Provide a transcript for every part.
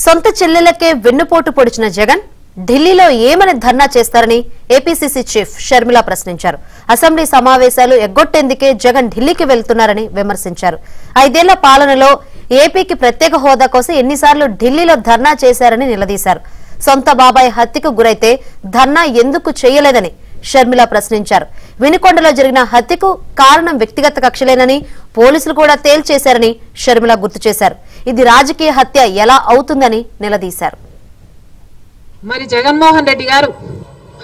సొంత చెల్లెలకే వెన్నుపోటు పొడిచిన జగన్ ఢిల్లీలో ఏమని ధర్నా చేస్తారని ఏపీసీసీ చీఫ్ షర్మిల ప్రశ్నించారు. అసెంబ్లీ సమావేశాలు ఎగ్గొట్టేందుకే జగన్ ఢిల్లీకి వెళ్తున్నారని విమర్శించారు. 5 ఏళ్ల పాలనలో ఏపీకి ప్రత్యేక హోదా కోసం ఎన్నిసార్లు ఢిల్లీలో ధర్నా చేశారని నిలదీశారు. సొంత బాబాయ్ హత్యకు గురైతే ధర్నా ఎందుకు చేయలేదని షర్మిల ప్రశ్నించారు. వినుకొండలో జరిగిన హత్యకు కారణం వ్యక్తిగత కక్షలేనని పోలీసులు కూడా తేల్చేశారని షర్మిల గుర్తు చేశారు. ఇది రాజకీయ హత్య ఎలా అవుతుందని నిలదీశారు. మరి జగన్మోహన్ రెడ్డి గారు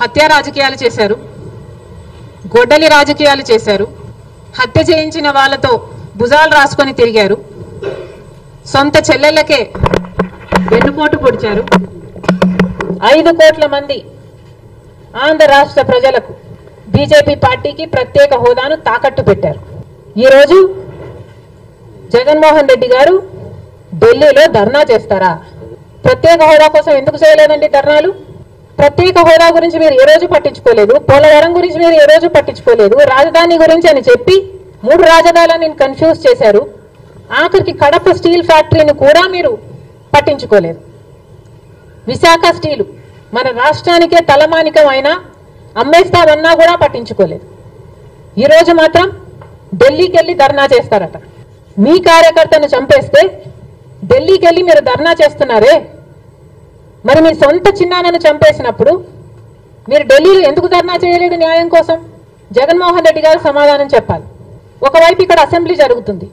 హత్య రాజకీయాలు చేశారు, గొడ్డలి రాజకీయాలు చేశారు, హత్య చేయించిన వాళ్ళతో భుజాలు రాసుకొని తిరిగారు, సొంత చెల్లెళ్ళకే వెన్నుపోటు పొడిచారు, 5 కోట్ల మంది ఆంధ్ర రాష్ట్ర ప్రజలకు బీజేపీ పార్టీకి ప్రత్యేక హోదాను తాకట్టు పెట్టారు. ఈరోజు జగన్మోహన్ రెడ్డి గారు ఢిల్లీలో ధర్నా చేస్తారా? ప్రత్యేక హోదా కోసం ఎందుకు చేయలేదండి ధర్నాలు? ప్రత్యేక హోదా గురించి మీరు ఏ రోజు పట్టించుకోలేదు, పోలవరం గురించి మీరు ఏ రోజు పట్టించుకోలేదు, రాజధాని గురించి అని చెప్పి 3 రాజధానులను కన్ఫ్యూజ్ చేశారు. ఆఖరికి కడప స్టీల్ ఫ్యాక్టరీని కూడా మీరు పట్టించుకోలేదు. విశాఖ స్టీలు మన రాష్ట్రానికే తలమానికం అయినా అమ్మేస్తామన్నా కూడా పట్టించుకోలేదు. ఈరోజు మాత్రం ఢిల్లీకి వెళ్ళి ధర్నా చేస్తారట. మీ కార్యకర్తను చంపేస్తే ఢిల్లీకి వెళ్ళి మీరు ధర్నా చేస్తున్నారే, మరి మీ సొంత చిన్నాన్నను చంపేసినప్పుడు మీరు ఢిల్లీలో ఎందుకు ధర్నా చేయలేదు న్యాయం కోసం? జగన్మోహన్ రెడ్డి గారు సమాధానం చెప్పాలి. ఒకవైపు ఇక్కడ అసెంబ్లీ జరుగుతుంది,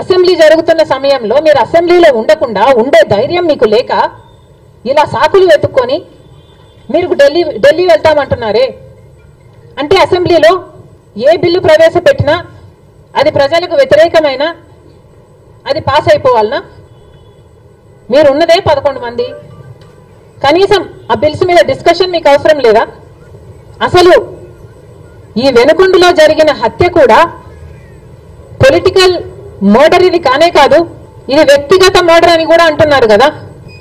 అసెంబ్లీ జరుగుతున్న సమయంలో మీరు అసెంబ్లీలో ఉండకుండా ఉండే ధైర్యం మీకు లేక ఇలా సాకులు వెతుక్కొని మీరు ఢిల్లీ వెళ్తామంటున్నారే. అంటే అసెంబ్లీలో ఏ బిల్లు ప్రవేశపెట్టినా అది ప్రజలకు వ్యతిరేకమైన అది పాస్ అయిపోవాలనా? మీరు ఉన్నదే 11 మంది, కనీసం ఆ బిల్స్ మీద డిస్కషన్ మీకు అవసరం లేదా? అసలు ఈ వెనుకొండలో జరిగిన హత్య కూడా పొలిటికల్ మర్డర్ ఇది కానే కాదు, ఇది వ్యక్తిగత మర్డర్ అని కూడా అంటున్నారు కదా.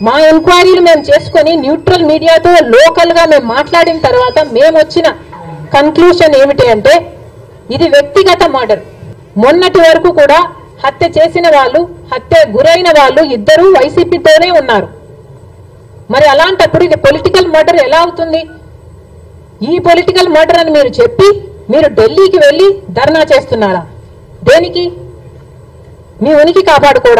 మా ఎంక్వైరీలు మేము చేసుకుని న్యూట్రల్ మీడియాతో లోకల్ గా మేము మాట్లాడిన తర్వాత మేము వచ్చిన కన్క్లూషన్ ఏమిటి అంటే ఇది వ్యక్తిగత మర్డర్. మొన్నటి వరకు కూడా హత్య చేసిన వాళ్ళు, హత్య గురైన వాళ్ళు ఇద్దరూ వైసీపీతోనే ఉన్నారు. మరి అలాంటప్పుడు ఇది పొలిటికల్ మర్డర్ ఎలా అవుతుంది? ఈ పొలిటికల్ మర్డర్ అని మీరు చెప్పి మీరు ఢిల్లీకి వెళ్ళి ధర్నా చేస్తున్నారా? దేనికి? మీ ఉనికి కాపాడుకోవడం.